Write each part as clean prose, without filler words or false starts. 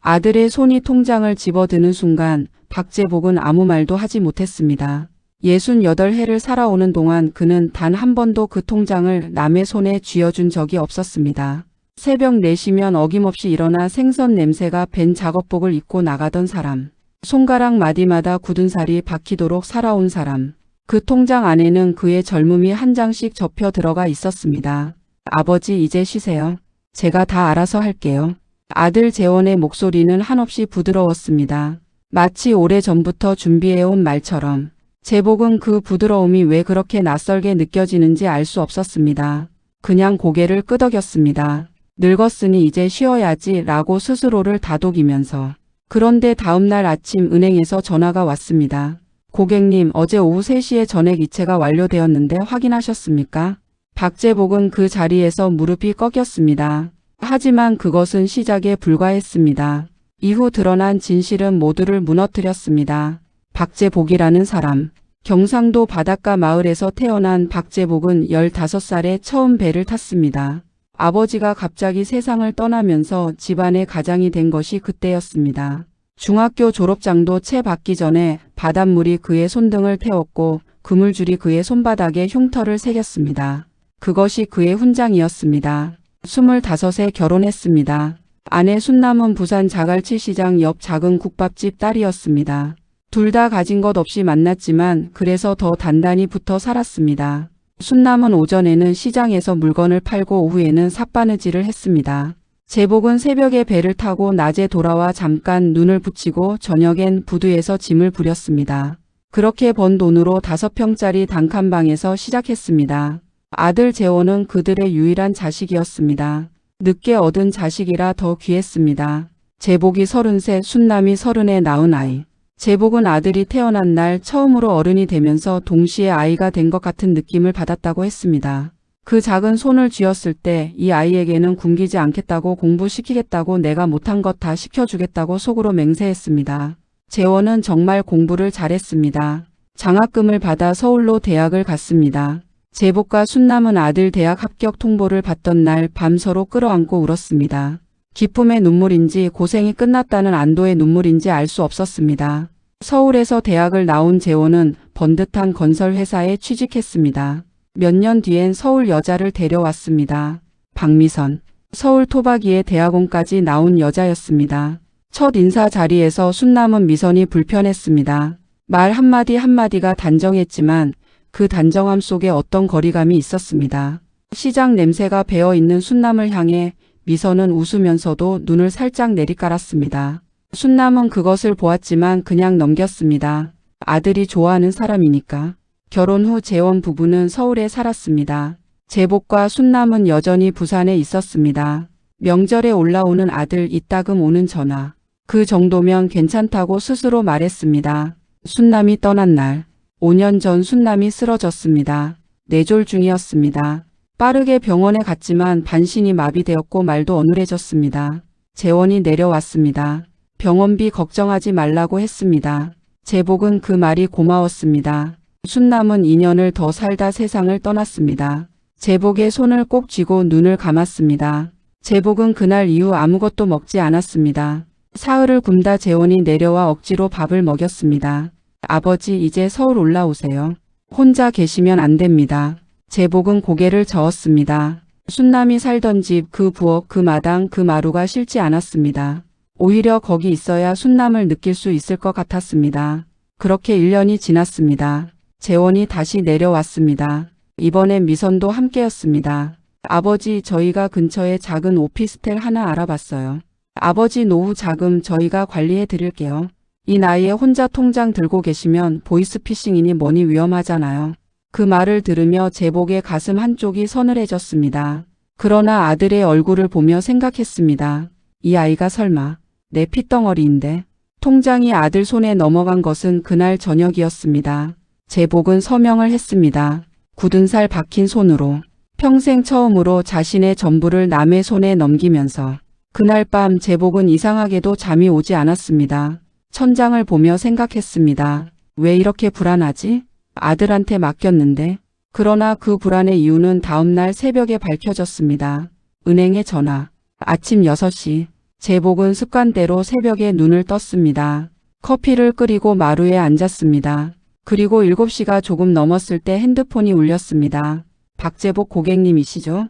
아들의 손이 통장을 집어드는 순간 박재복은 아무 말도 하지 못했습니다. 68해를 살아오는 동안 그는 단 한 번도 그 통장을 남의 손에 쥐어준 적이 없었습니다. 새벽 4시면 어김없이 일어나 생선 냄새가 밴 작업복을 입고 나가던 사람. 손가락 마디마다 굳은 살이 박히도록 살아온 사람. 그 통장 안에는 그의 젊음이 한 장씩 접혀 들어가 있었습니다. 아버지 이제 쉬세요. 제가 다 알아서 할게요. 아들 재원의 목소리는 한없이 부드러웠습니다. 마치 오래전부터 준비해온 말처럼. 재복은 그 부드러움이 왜 그렇게 낯설게 느껴지는지 알 수 없었습니다. 그냥 고개를 끄덕였습니다. 늙었으니 이제 쉬어야지 라고 스스로를 다독이면서. 그런데 다음날 아침 은행에서 전화가 왔습니다. 고객님, 어제 오후 3시에 전액 이체가 완료되었는데 확인하셨습니까? 박재복은 그 자리에서 무릎이 꺾였습니다. 하지만 그것은 시작에 불과했습니다. 이후 드러난 진실은 모두를 무너뜨렸습니다. 박재복이라는 사람. 경상도 바닷가 마을에서 태어난 박재복은 15살에 처음 배를 탔습니다. 아버지가 갑자기 세상을 떠나면서 집안의 가장이 된 것이 그때였습니다. 중학교 졸업장도 채 받기 전에 바닷물이 그의 손등을 태웠고 그물줄이 그의 손바닥에 흉터를 새겼습니다. 그것이 그의 훈장이었습니다. 25에 결혼했습니다. 아내 순남은 부산 자갈치시장 옆 작은 국밥집 딸이었습니다. 둘 다 가진 것 없이 만났지만 그래서 더 단단히 붙어 살았습니다. 순남은 오전에는 시장에서 물건을 팔고 오후에는 삿바느질을 했습니다. 재복은 새벽에 배를 타고 낮에 돌아와 잠깐 눈을 붙이고 저녁엔 부두에서 짐을 부렸습니다. 그렇게 번 돈으로 5평짜리 단칸방에서 시작했습니다. 아들 재원은 그들의 유일한 자식이었습니다. 늦게 얻은 자식이라 더 귀했습니다. 재복이 33, 순남이 30에 낳은 아이. 재복은 아들이 태어난 날 처음으로 어른이 되면서 동시에 아이가 된 것 같은 느낌을 받았다고 했습니다. 그 작은 손을 쥐었을 때 이 아이에게는 굶기지 않겠다고 공부시키겠다고 내가 못한 것 다 시켜주겠다고 속으로 맹세했습니다. 재원은 정말 공부를 잘했습니다. 장학금을 받아 서울로 대학을 갔습니다. 재복과 순남은 아들 대학 합격 통보를 받던 날 밤 서로 끌어안고 울었습니다. 기쁨의 눈물인지 고생이 끝났다는 안도의 눈물인지 알 수 없었습니다. 서울에서 대학을 나온 재원은 번듯한 건설회사에 취직했습니다. 몇 년 뒤엔 서울 여자를 데려왔습니다. 박미선. 서울 토박이의 대학원까지 나온 여자였습니다. 첫 인사 자리에서 순남은 미선이 불편했습니다. 말 한마디 한마디가 단정했지만 그 단정함 속에 어떤 거리감이 있었습니다. 시장 냄새가 배어있는 순남을 향해 미선은 웃으면서도 눈을 살짝 내리깔았습니다. 순남은 그것을 보았지만 그냥 넘겼습니다. 아들이 좋아하는 사람이니까. 결혼 후 재원 부부는 서울에 살았습니다. 재복과 순남은 여전히 부산에 있었습니다. 명절에 올라오는 아들 이따금 오는 전화. 그 정도면 괜찮다고 스스로 말했습니다. 순남이 떠난 날. 5년 전 순남이 쓰러졌습니다. 뇌졸 중이었습니다. 빠르게 병원에 갔지만 반신이 마비되었고 말도 어눌해졌습니다. 재원이 내려왔습니다. 병원비 걱정하지 말라고 했습니다. 재복은 그 말이 고마웠습니다. 순남은 2년을 더 살다 세상을 떠났습니다. 재복의 손을 꼭 쥐고 눈을 감았습니다. 재복은 그날 이후 아무것도 먹지 않았습니다. 사흘을 굶다 재원이 내려와 억지로 밥을 먹였습니다. 아버지 이제 서울 올라오세요. 혼자 계시면 안 됩니다. 재복은 고개를 저었습니다. 순남이 살던 집, 그 부엌, 그 마당, 그 마루가 싫지 않았습니다. 오히려 거기 있어야 순남을 느낄 수 있을 것 같았습니다. 그렇게 1년이 지났습니다. 재원이 다시 내려왔습니다. 이번엔 미선도 함께였습니다. 아버지 저희가 근처에 작은 오피스텔 하나 알아봤어요. 아버지 노후 자금 저희가 관리해 드릴게요. 이 나이에 혼자 통장 들고 계시면 보이스피싱이니 뭐니 위험하잖아요. 그 말을 들으며 재복의 가슴 한쪽이 서늘해졌습니다. 그러나 아들의 얼굴을 보며 생각했습니다. 이 아이가 설마 내 핏덩어리인데. 통장이 아들 손에 넘어간 것은 그날 저녁이었습니다. 재복은 서명을 했습니다. 굳은 살 박힌 손으로. 평생 처음으로 자신의 전부를 남의 손에 넘기면서. 그날 밤 재복은 이상하게도 잠이 오지 않았습니다. 천장을 보며 생각했습니다. 왜 이렇게 불안하지? 아들한테 맡겼는데. 그러나 그 불안의 이유는 다음날 새벽에 밝혀졌습니다. 은행에 전화. 아침 6시. 제복은 습관대로 새벽에 눈을 떴습니다. 커피를 끓이고 마루에 앉았습니다. 그리고 7시가 조금 넘었을 때 핸드폰이 울렸습니다. 박제복 고객님이시죠?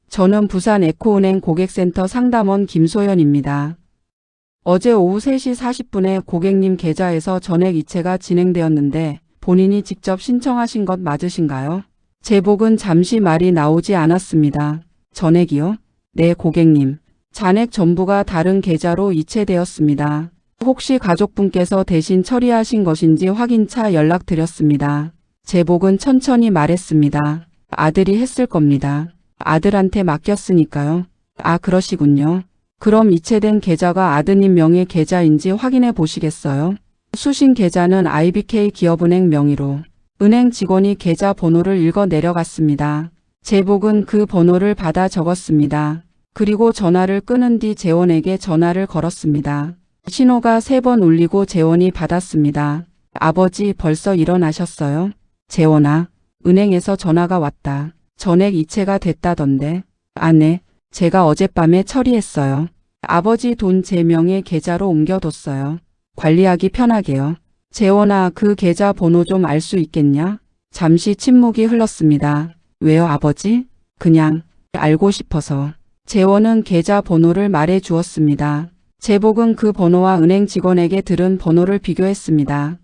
저는 부산 에코은행 고객센터 상담원 김소연입니다. 어제 오후 3시 40분에 고객님 계좌에서 전액 이체가 진행되었는데 본인이 직접 신청하신 것 맞으신가요? 제복은 잠시 말이 나오지 않았습니다. 전액이요? 네, 고객님. 잔액 전부가 다른 계좌로 이체되었습니다. 혹시 가족분께서 대신 처리하신 것인지 확인차 연락드렸습니다. 제복은 천천히 말했습니다. 아들이 했을 겁니다. 아들한테 맡겼으니까요. 아, 그러시군요. 그럼 이체된 계좌가 아드님 명의 계좌인지 확인해 보시겠어요? 수신 계좌는 IBK 기업은행 명의로 은행 직원이 계좌 번호를 읽어 내려갔습니다. 제복은 그 번호를 받아 적었습니다. 그리고 전화를 끊은 뒤 재원에게 전화를 걸었습니다. 신호가 3번 울리고 재원이 받았습니다. 아버지 벌써 일어나셨어요? 재원아, 은행에서 전화가 왔다. 전액 이체가 됐다던데. 아, 네. 제가 어젯밤에 처리했어요. 아버지 돈 제 명의 계좌로 옮겨뒀어요. 관리하기 편하게요. 재원아, 그 계좌 번호 좀 알 수 있겠냐? 잠시 침묵이 흘렀습니다. 왜요, 아버지? 그냥 알고 싶어서. 재원은 계좌 번호를 말해 주었습니다. 제복은 그 번호와 은행 직원에게 들은 번호를 비교했습니다.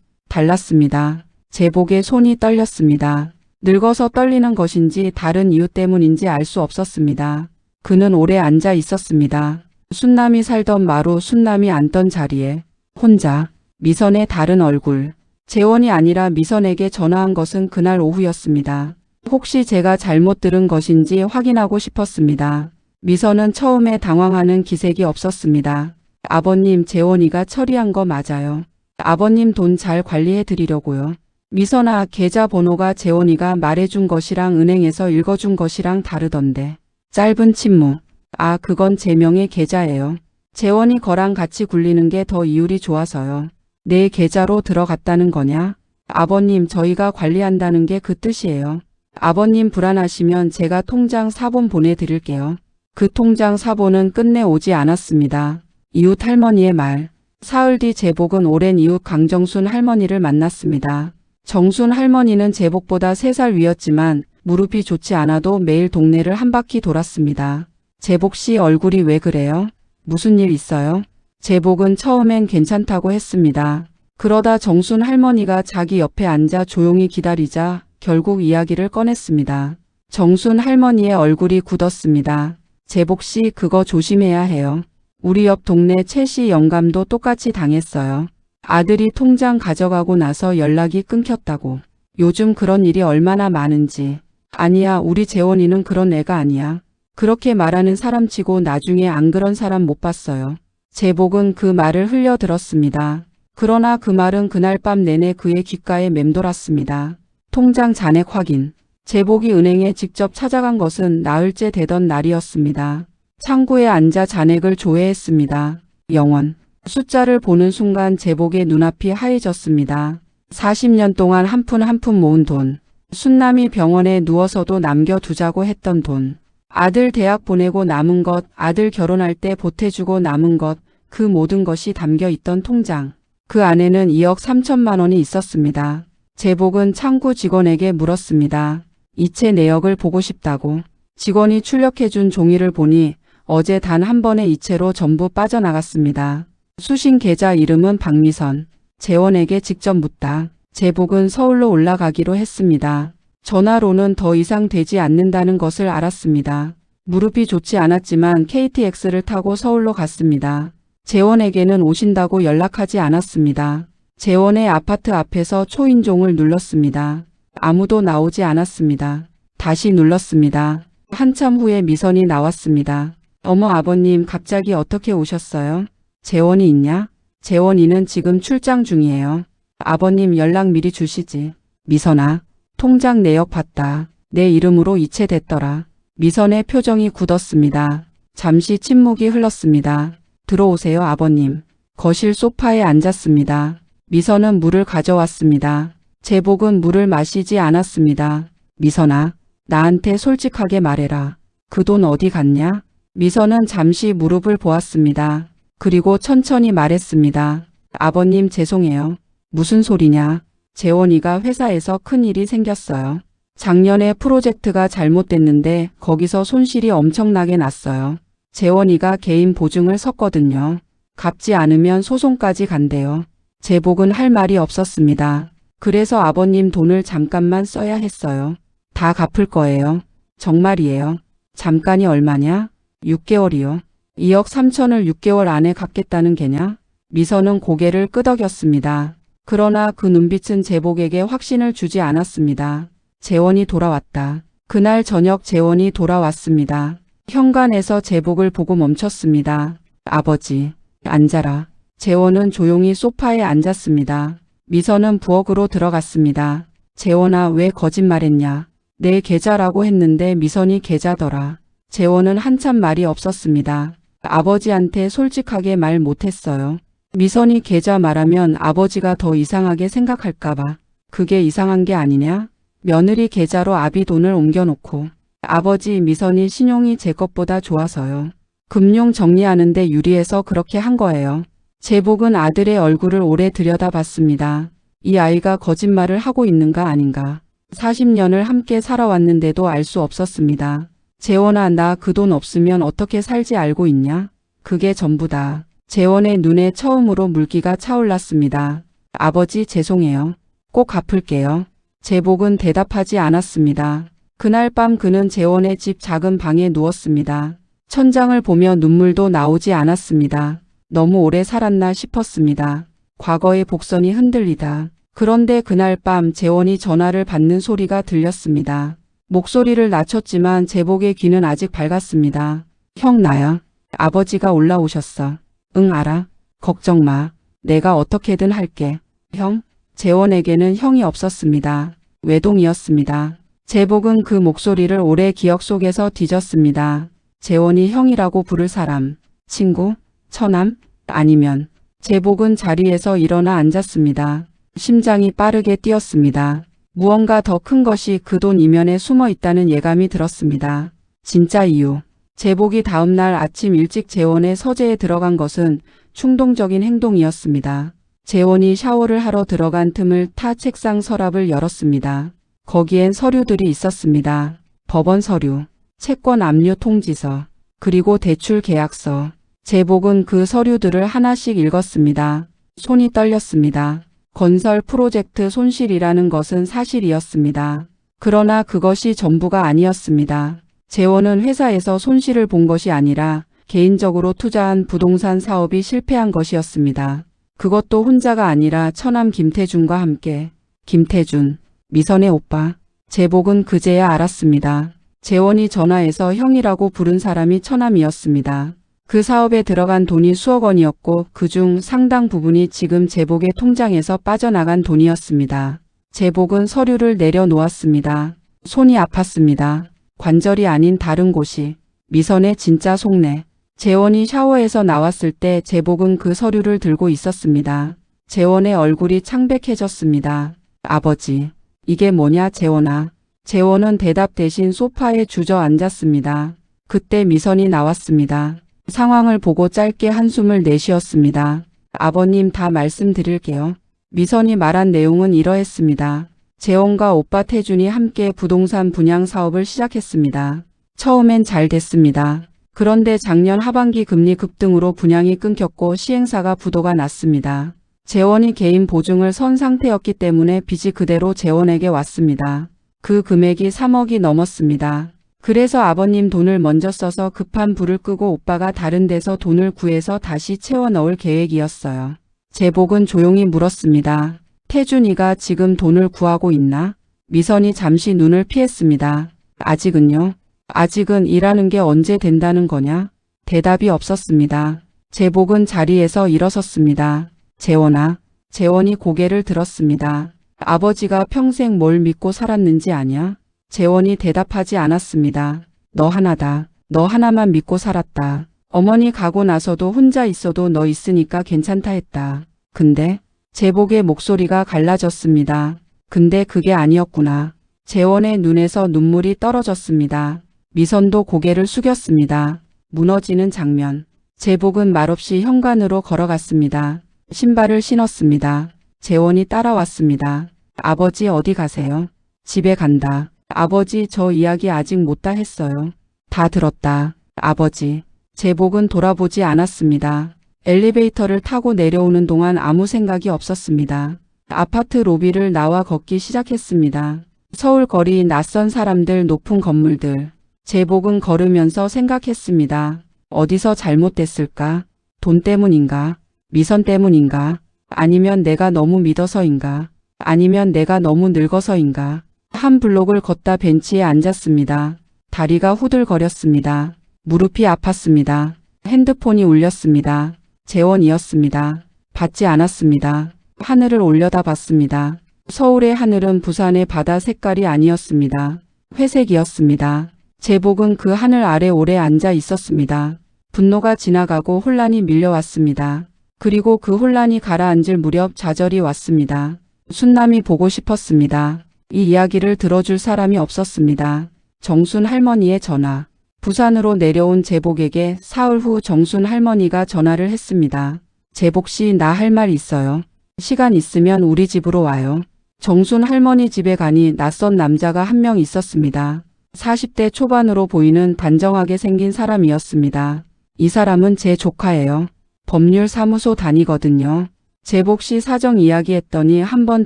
달랐습니다. 제복의 손이 떨렸습니다. 늙어서 떨리는 것인지 다른 이유 때문인지 알 수 없었습니다. 그는 오래 앉아 있었습니다. 순남이 살던 마루, 순남이 앉던 자리에 혼자 미선의 다른 얼굴. 재원이 아니라 미선에게 전화한 것은 그날 오후였습니다. 혹시 제가 잘못 들은 것인지 확인하고 싶었습니다. 미선은 처음에 당황하는 기색이 없었습니다. 아버님, 재원이가 처리한 거 맞아요. 아버님 돈 잘 관리해 드리려고요. 미선아, 계좌 번호가 재원이가 말해준 것이랑 은행에서 읽어준 것이랑 다르던데. 짧은 침묵. 아, 그건 제 명의 계좌예요. 재원이 거랑 같이 굴리는 게 더 이율이 좋아서요. 내 계좌로 들어갔다는 거냐? 아버님, 저희가 관리한다는 게 그 뜻이에요. 아버님 불안하시면 제가 통장 사본 보내드릴게요. 그 통장 사본은 끝내 오지 않았습니다. 이웃 할머니의 말. 사흘 뒤 제복은 오랜 이웃 강정순 할머니를 만났습니다. 정순 할머니는 제복보다 3살 위였지만 무릎이 좋지 않아도 매일 동네를 한 바퀴 돌았습니다. 제복 씨 얼굴이 왜 그래요? 무슨 일 있어요? 제복은 처음엔 괜찮다고 했습니다. 그러다 정순 할머니가 자기 옆에 앉아 조용히 기다리자 결국 이야기를 꺼냈습니다. 정순 할머니의 얼굴이 굳었습니다. 제복 씨, 그거 조심해야 해요. 우리 옆 동네 최 씨 영감도 똑같이 당했어요. 아들이 통장 가져가고 나서 연락이 끊겼다고. 요즘 그런 일이 얼마나 많은지. 아니야, 우리 재원이는 그런 애가 아니야. 그렇게 말하는 사람치고 나중에 안 그런 사람 못 봤어요. 제복은 그 말을 흘려들었습니다. 그러나 그 말은 그날 밤 내내 그의 귓가에 맴돌았습니다. 통장 잔액 확인. 제복이 은행에 직접 찾아간 것은 나흘째 되던 날이었습니다. 창구에 앉아 잔액을 조회했습니다. 0원. 숫자를 보는 순간 제복의 눈앞이 하얘졌습니다. 40년 동안 한 푼 한 푼 모은 돈. 순남이 병원에 누워서도 남겨두자고 했던 돈. 아들 대학 보내고 남은 것, 아들 결혼할 때 보태주고 남은 것, 그 모든 것이 담겨 있던 통장. 그 안에는 2억 3천만 원이 있었습니다. 제복은 창구 직원에게 물었습니다. 이체 내역을 보고 싶다고. 직원이 출력해준 종이를 보니 어제 단 한 번의 이체로 전부 빠져나갔습니다. 수신 계좌 이름은 박미선. 재원에게 직접 묻다. 제복은 서울로 올라가기로 했습니다. 전화로는 더 이상 되지 않는다는 것을 알았습니다. 무릎이 좋지 않았지만 KTX를 타고 서울로 갔습니다. 재원에게는 오신다고 연락하지 않았습니다. 재원의 아파트 앞에서 초인종을 눌렀습니다. 아무도 나오지 않았습니다. 다시 눌렀습니다. 한참 후에 미선이 나왔습니다. 어머, 아버님 갑자기 어떻게 오셨어요? 재원이 있냐? 재원이는 지금 출장 중이에요. 아버님 연락 미리 주시지. 미선아, 통장 내역 봤다. 내 이름으로 이체됐더라. 미선의 표정이 굳었습니다. 잠시 침묵이 흘렀습니다. 들어오세요, 아버님. 거실 소파에 앉았습니다. 미선은 물을 가져왔습니다. 제복은 물을 마시지 않았습니다. 미선아, 나한테 솔직하게 말해라. 그 돈 어디 갔냐? 미선은 잠시 무릎을 보았습니다. 그리고 천천히 말했습니다. 아버님 죄송해요. 무슨 소리냐? 재원이가 회사에서 큰일이 생겼어요. 작년에 프로젝트가 잘못됐는데 거기서 손실이 엄청나게 났어요. 재원이가 개인 보증을 섰거든요. 갚지 않으면 소송까지 간대요. 제복은 할 말이 없었습니다. 그래서 아버님 돈을 잠깐만 써야 했어요. 다 갚을 거예요. 정말이에요. 잠깐이 얼마냐? 6개월이요. 2억 3천을 6개월 안에 갚겠다는 게냐? 미선은 고개를 끄덕였습니다. 그러나 그 눈빛은 제복에게 확신을 주지 않았습니다. 재원이 돌아왔다. 그날 저녁 재원이 돌아왔습니다. 현관에서 제복을 보고 멈췄습니다. 아버지, 앉아라. 재원은 조용히 소파에 앉았습니다. 미선은 부엌으로 들어갔습니다. 재원아, 왜 거짓말했냐? 내 계좌라고 했는데 미선이 계좌더라. 재원은 한참 말이 없었습니다. 아버지한테 솔직하게 말 못했어요. 미선이 계좌 말하면 아버지가 더 이상하게 생각할까봐. 그게 이상한 게 아니냐? 며느리 계좌로 아비 돈을 옮겨놓고. 아버지, 미선이 신용이 제 것보다 좋아서요. 금융 정리하는데 유리해서 그렇게 한 거예요. 제복은 아들의 얼굴을 오래 들여다봤습니다. 이 아이가 거짓말을 하고 있는가 아닌가. 40년을 함께 살아왔는데도 알 수 없었습니다. 재원아, 나 그 돈 없으면 어떻게 살지 알고 있냐? 그게 전부다. 재원의 눈에 처음으로 물기가 차올랐습니다. 아버지 죄송해요. 꼭 갚을게요. 제복은 대답하지 않았습니다. 그날 밤 그는 재원의 집 작은 방에 누웠습니다. 천장을 보며 눈물도 나오지 않았습니다. 너무 오래 살았나 싶었습니다. 과거의 복선이 흔들리다. 그런데 그날 밤 재원이 전화를 받는 소리가 들렸습니다. 목소리를 낮췄지만 제복의 귀는 아직 밝았습니다. 형, 나야. 아버지가 올라오셨어. 응, 알아. 걱정 마. 내가 어떻게든 할게. 형? 재원에게는 형이 없었습니다. 외동이었습니다. 제복은 그 목소리를 오래 기억 속에서 뒤졌습니다. 재원이 형이라고 부를 사람, 친구, 처남, 아니면. 제복은 자리에서 일어나 앉았습니다. 심장이 빠르게 뛰었습니다. 무언가 더 큰 것이 그 돈 이면에 숨어 있다는 예감이 들었습니다. 진짜 이유. 제복이 다음날 아침 일찍 재원의 서재에 들어간 것은 충동적인 행동이었습니다. 재원이 샤워를 하러 들어간 틈을 타 책상 서랍을 열었습니다. 거기엔 서류들이 있었습니다. 법원 서류, 채권 압류 통지서, 그리고 대출 계약서. 제복은 그 서류들을 하나씩 읽었습니다. 손이 떨렸습니다. 건설 프로젝트 손실이라는 것은 사실이었습니다. 그러나 그것이 전부가 아니었습니다. 재원은 회사에서 손실을 본 것이 아니라 개인적으로 투자한 부동산 사업이 실패한 것이었습니다. 그것도 혼자가 아니라 처남 김태준과 함께. 김태준, 미선의 오빠. 제복은 그제야 알았습니다. 재원이 전화해서 형이라고 부른 사람이 처남이었습니다. 그 사업에 들어간 돈이 수억 원이었고 그중 상당 부분이 지금 제복의 통장에서 빠져나간 돈이었습니다. 제복은 서류를 내려놓았습니다. 손이 아팠습니다. 관절이 아닌 다른 곳이. 미선의 진짜 속내. 재원이 샤워에서 나왔을 때 제복은 그 서류를 들고 있었습니다. 재원의 얼굴이 창백해졌습니다. 아버지, 이게 뭐냐 재원아. 재원은 대답 대신 소파에 주저앉았습니다. 그때 미선이 나왔습니다. 상황을 보고 짧게 한숨을 내쉬었습니다. 아버님, 다 말씀드릴게요. 미선이 말한 내용은 이러했습니다. 재원과 오빠 태준이 함께 부동산 분양 사업을 시작했습니다. 처음엔 잘 됐습니다. 그런데 작년 하반기 금리 급등으로 분양이 끊겼고 시행사가 부도가 났습니다. 재원이 개인 보증을 선 상태였기 때문에 빚이 그대로 재원에게 왔습니다. 그 금액이 3억이 넘었습니다. 그래서 아버님 돈을 먼저 써서 급한 불을 끄고 오빠가 다른 데서 돈을 구해서 다시 채워 넣을 계획이었어요. 제복은 조용히 물었습니다. 태준이가 지금 돈을 구하고 있나? 미선이 잠시 눈을 피했습니다. 아직은요? 아직은 일하는 게 언제 된다는 거냐? 대답이 없었습니다. 제복은 자리에서 일어섰습니다. 재원아. 재원이 고개를 들었습니다. 아버지가 평생 뭘 믿고 살았는지 아냐? 재원이 대답하지 않았습니다. 너 하나다. 너 하나만 믿고 살았다. 어머니 가고 나서도 혼자 있어도 너 있으니까 괜찮다 했다. 근데? 제복의 목소리가 갈라졌습니다. 근데 그게 아니었구나. 재원의 눈에서 눈물이 떨어졌습니다. 미선도 고개를 숙였습니다. 무너지는 장면. 제복은 말없이 현관으로 걸어갔습니다. 신발을 신었습니다. 재원이 따라왔습니다. 아버지 어디 가세요? 집에 간다. 아버지 저 이야기 아직 못다 했어요. 다 들었다. 아버지. 제복은 돌아보지 않았습니다. 엘리베이터를 타고 내려오는 동안 아무 생각이 없었습니다. 아파트 로비를 나와 걷기 시작했습니다. 서울 거리, 낯선 사람들, 높은 건물들. 제복은 걸으면서 생각했습니다. 어디서 잘못됐을까? 돈 때문인가? 미선 때문인가? 아니면 내가 너무 믿어서인가? 아니면 내가 너무 늙어서인가? 한 블록을 걷다 벤치에 앉았습니다. 다리가 후들거렸습니다. 무릎이 아팠습니다. 핸드폰이 울렸습니다. 재원이었습니다. 받지 않았습니다. 하늘을 올려다봤습니다. 서울의 하늘은 부산의 바다 색깔이 아니었습니다. 회색이었습니다. 제복은 그 하늘 아래 오래 앉아 있었습니다. 분노가 지나가고 혼란이 밀려왔습니다. 그리고 그 혼란이 가라앉을 무렵 좌절이 왔습니다. 순남이 보고 싶었습니다. 이 이야기를 들어줄 사람이 없었습니다. 정순 할머니의 전화. 부산으로 내려온 제복에게 사흘 후 정순 할머니가 전화를 했습니다. 제복 씨, 나 할 말 있어요. 시간 있으면 우리 집으로 와요. 정순 할머니 집에 가니 낯선 남자가 한 명 있었습니다. 40대 초반으로 보이는 단정하게 생긴 사람이었습니다. 이 사람은 제 조카예요. 법률사무소 다니거든요. 제복 씨 사정 이야기했더니 한번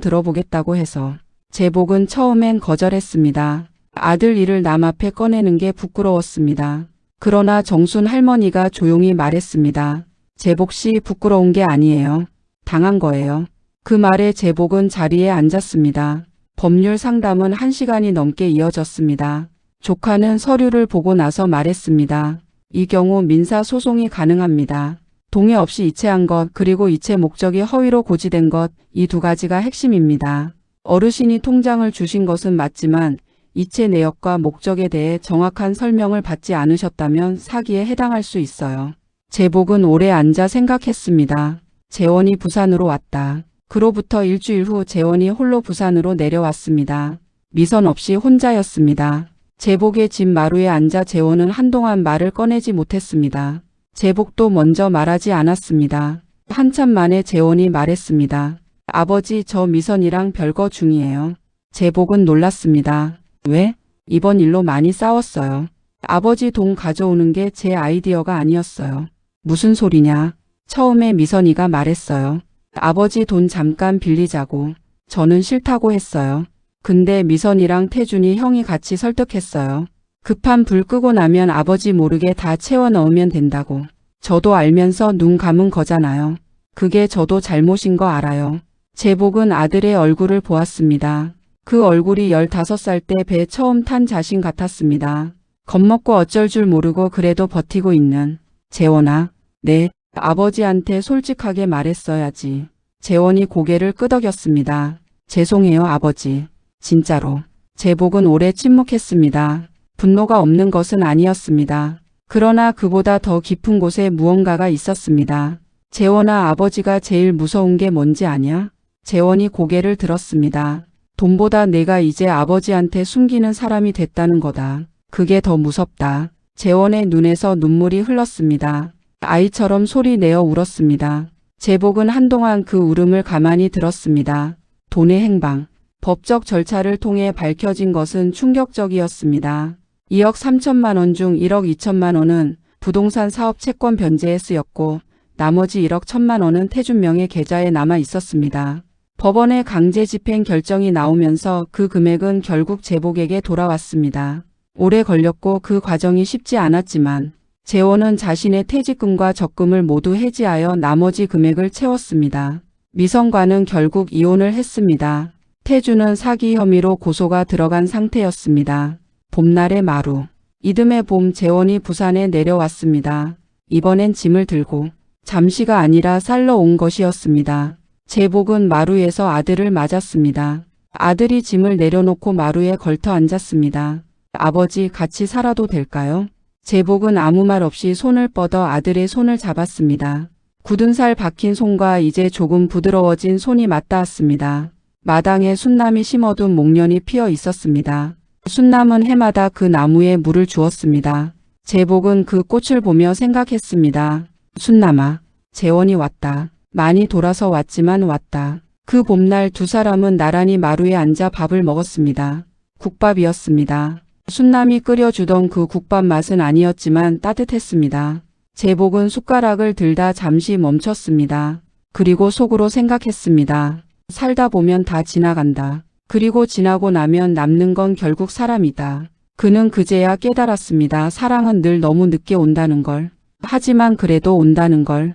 들어보겠다고 해서. 제복은 처음엔 거절했습니다. 아들 일을 남 앞에 꺼내는 게 부끄러웠습니다. 그러나 정순 할머니가 조용히 말했습니다. 제복 씨 부끄러운 게 아니에요. 당한 거예요. 그 말에 제복은 자리에 앉았습니다. 법률 상담은 1시간이 넘게 이어졌습니다. 조카는 서류를 보고 나서 말했습니다. 이 경우 민사 소송이 가능합니다. 동의 없이 이체한 것 그리고 이체 목적이 허위로 고지된 것, 이 두 가지가 핵심입니다. 어르신이 통장을 주신 것은 맞지만 이체 내역과 목적에 대해 정확한 설명을 받지 않으셨다면 사기에 해당할 수 있어요. 제복은 오래 앉아 생각했습니다. 재원이 부산으로 왔다. 그로부터 일주일 후 재원이 홀로 부산으로 내려왔습니다. 미선 없이 혼자였습니다. 제복의 집 마루에 앉아 재원은 한동안 말을 꺼내지 못했습니다. 제복도 먼저 말하지 않았습니다. 한참 만에 재원이 말했습니다. 아버지, 저 미선이랑 별거 중이에요. 제복은 놀랐습니다. 왜? 이번 일로 많이 싸웠어요. 아버지 돈 가져오는 게 제 아이디어가 아니었어요. 무슨 소리냐? 처음에 미선이가 말했어요. 아버지 돈 잠깐 빌리자고. 저는 싫다고 했어요. 근데 미선이랑 태준이 형이 같이 설득했어요. 급한 불 끄고 나면 아버지 모르게 다 채워 넣으면 된다고. 저도 알면서 눈 감은 거잖아요. 그게 저도 잘못인 거 알아요. 제복은 아들의 얼굴을 보았습니다. 그 얼굴이 15살 때 배 처음 탄 자신 같았습니다. 겁먹고 어쩔 줄 모르고 그래도 버티고 있는. 재원아, 네, 아버지한테 솔직하게 말했어야지. 재원이 고개를 끄덕였습니다. 죄송해요, 아버지. 진짜로. 제복은 오래 침묵했습니다. 분노가 없는 것은 아니었습니다. 그러나 그보다 더 깊은 곳에 무언가가 있었습니다. 재원아, 아버지가 제일 무서운 게 뭔지 아냐? 재원이 고개를 들었습니다. 돈보다 내가 이제 아버지한테 숨기는 사람이 됐다는 거다. 그게 더 무섭다. 재원의 눈에서 눈물이 흘렀습니다. 아이처럼 소리 내어 울었습니다. 제복은 한동안 그 울음을 가만히 들었습니다. 돈의 행방. 법적 절차를 통해 밝혀진 것은 충격적이었습니다. 2억 3천만 원 중 1억 2천만 원은 부동산 사업 채권 변제에 쓰였고 나머지 1억 1천만 원은 태준 명의 계좌에 남아 있었습니다. 법원의 강제 집행 결정이 나오면서 그 금액은 결국 제복에게 돌아왔습니다. 오래 걸렸고 그 과정이 쉽지 않았지만 재원은 자신의 퇴직금과 적금을 모두 해지하여 나머지 금액을 채웠습니다. 미선과는 결국 이혼을 했습니다. 태준은 사기 혐의로 고소가 들어간 상태였습니다. 봄날의 마루. 이듬해 봄 재원이 부산에 내려왔습니다. 이번엔 짐을 들고 잠시가 아니라 살러 온 것이었습니다. 제복은 마루에서 아들을 맞았습니다. 아들이 짐을 내려놓고 마루에 걸터 앉았습니다. 아버지, 같이 살아도 될까요? 제복은 아무 말 없이 손을 뻗어 아들의 손을 잡았습니다. 굳은 살 박힌 손과 이제 조금 부드러워진 손이 맞닿았습니다. 마당에 순남이 심어둔 목련이 피어 있었습니다. 순남은 해마다 그 나무에 물을 주었습니다. 제복은 그 꽃을 보며 생각했습니다. 순남아, 재원이 왔다. 많이 돌아서 왔지만 왔다. 그 봄날 두 사람은 나란히 마루에 앉아 밥을 먹었습니다. 국밥이었습니다. 순남이 끓여주던 그 국밥 맛은 아니었지만 따뜻했습니다. 제복은 숟가락을 들다 잠시 멈췄습니다. 그리고 속으로 생각했습니다. 살다 보면 다 지나간다. 그리고 지나고 나면 남는 건 결국 사람이다. 그는 그제야 깨달았습니다. 사랑은 늘 너무 늦게 온다는 걸. 하지만 그래도 온다는 걸.